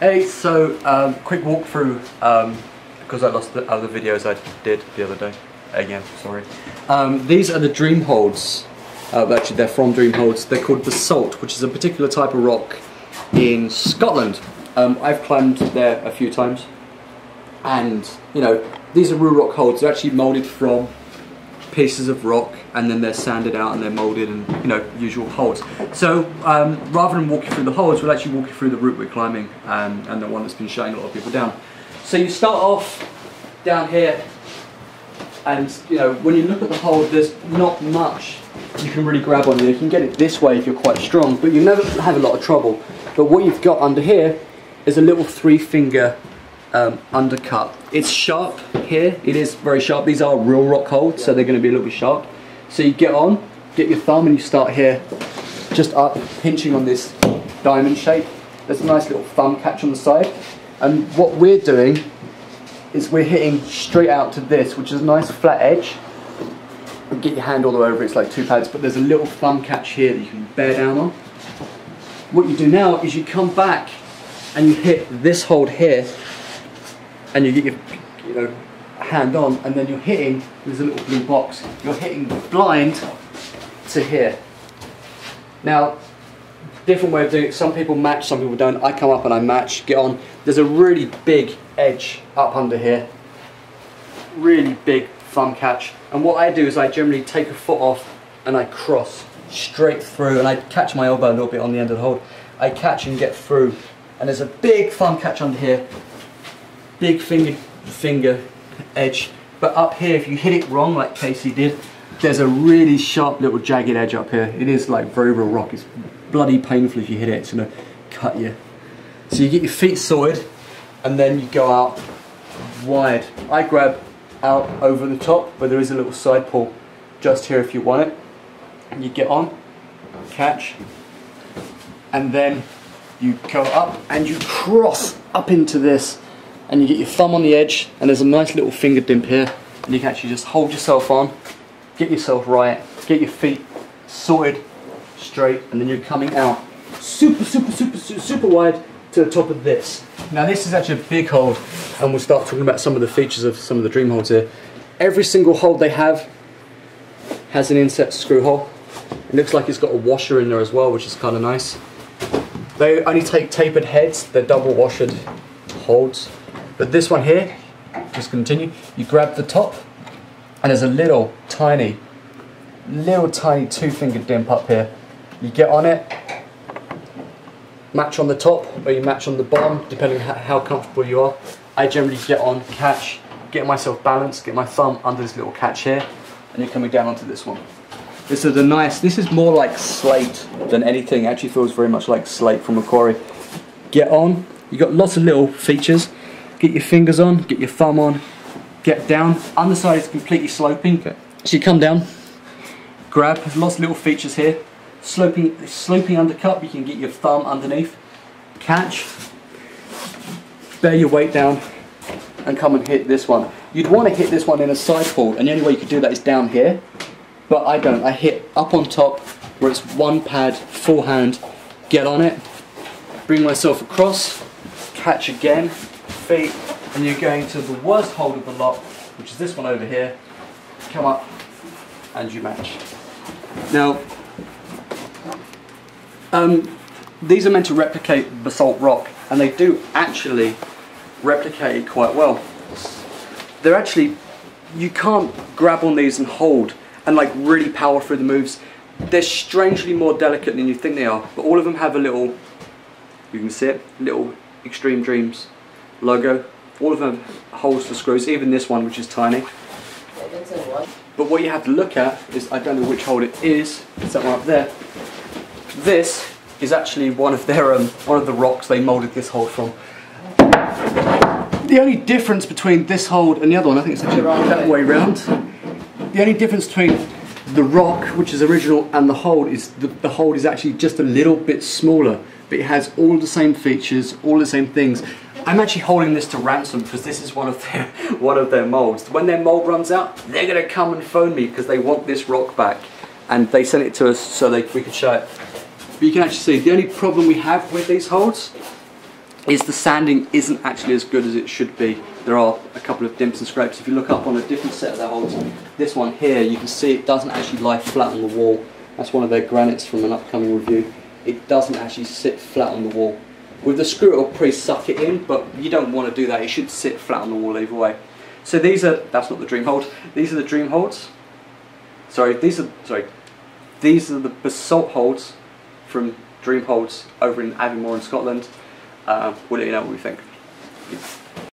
Hey, so quick walkthrough because I lost the other videos I did the other day. Again, sorry. These are the dream holds. Actually, they're from dream holds. They're called Basalt, which is a particular type of rock in Scotland. I've climbed there a few times, and you know, these are real rock holds. They're actually molded from pieces of rock, and then they're sanded out and they're molded, and you know, usual holds. So rather than walk you through the holds, we'll actually walk you through the route we're climbing, and the one that's been shutting a lot of people down. So you start off down here, and you know, when you look at the hold, there's not much you can really grab on. You can get it this way if you're quite strong, but you never have a lot of trouble. But what you've got under here is a little 3-finger undercut. It's sharp here, it is very sharp. These are real rock holds, so they're going to be a little bit sharp. So you get on, get your thumb, and you start here, just up, pinching on this diamond shape. There's a nice little thumb catch on the side, and what we're doing is we're hitting straight out to this, which is a nice flat edge. Get your hand all the way over, it's like 2 pads, but there's a little thumb catch here that you can bear down on. What you do now is you come back and you hit this hold here, and you get your hand on, and then you're hitting, there's a little blue box, you're hitting blind to here. Now, different way of doing it, some people match, some people don't. I come up and I match, get on. There's a really big edge up under here, really big thumb catch, and what I do is I generally take a foot off and I cross straight through, and I catch my elbow a little bit on the end of the hold. I catch and get through, and there's a big thumb catch under here, big finger edge, but up here if you hit it wrong like Casey did, there's a really sharp little jagged edge up here. It is like very real rock. It's bloody painful if you hit it. It's going to cut you. So you get your feet sorted, and then you go out wide. I grab out over the top, but there is a little side pull just here if you want it. And you get on, catch, and then you go up and you cross up into this, and you get your thumb on the edge, and there's a nice little finger dimp here, and you can actually just hold yourself on, get yourself right, get your feet sorted straight, and then you're coming out super wide to the top of this. Now this is actually a big hold, and we'll start talking about some of the features of some of the dream holds here. Every single hold they have has an inset screw hole. It looks like it's got a washer in there as well, which is kind of nice. They only take tapered heads, they're double washered holds. But this one here, just continue, you grab the top, and there's a little tiny 2-finger dimp up here. You get on it, match on the top, or you match on the bottom, depending on how comfortable you are. I generally get on, catch, get myself balanced, get my thumb under this little catch here, and you're coming down onto this one. This is more like slate than anything. It actually feels very much like slate from a quarry. Get on, you got lots of little features. Get your fingers on, get your thumb on, get down. Underside is completely sloping. Okay. So you come down, grab, there's lots of little features here. Sloping undercut, you can get your thumb underneath, catch, bear your weight down, and come and hit this one. You'd want to hit this one in a side pull, and the only way you could do that is down here, but I don't. I hit up on top, where it's 1 pad, full hand, get on it, bring myself across, catch again, feet, and you're going to the worst hold of the lot, which is this one over here, come up, and you match. Now, these are meant to replicate basalt rock, and they do actually replicate it quite well. They're actually, you can't grab on these and hold and like really power through the moves. They're strangely more delicate than you think they are, but all of them have a little, you can see it, little Extreme Dreams logo. All of them have holes for screws, even this one, which is tiny. But what you have to look at is, I don't know which hole it is, it's that one up there. This is actually one of their one of the rocks they moulded this hold from. The only difference between this hold and the other one, I think it's actually that way round. The only difference between the rock, which is original, and the hold is the hold is actually just a little bit smaller, but it has all the same features, all the same things. I'm actually holding this to ransom because this is one of their molds. When their mold runs out, they're gonna come and phone me because they want this rock back, and they sent it to us so we could show it. But you can actually see the only problem we have with these holds is the sanding isn't actually as good as it should be. There are a couple of dimps and scrapes. If you look up on a different set of their holes, this one here, you can see it doesn't actually lie flat on the wall. That's one of their granites from an upcoming review. It doesn't actually sit flat on the wall. With the screw it'll pre-suck it in, but you don't want to do that. It should sit flat on the wall either way. So these are, that's not the dream hold, these are the dream holds. These are the Basalt holds from Dream Holds over in Aviemore in Scotland. We'll let you know what we think.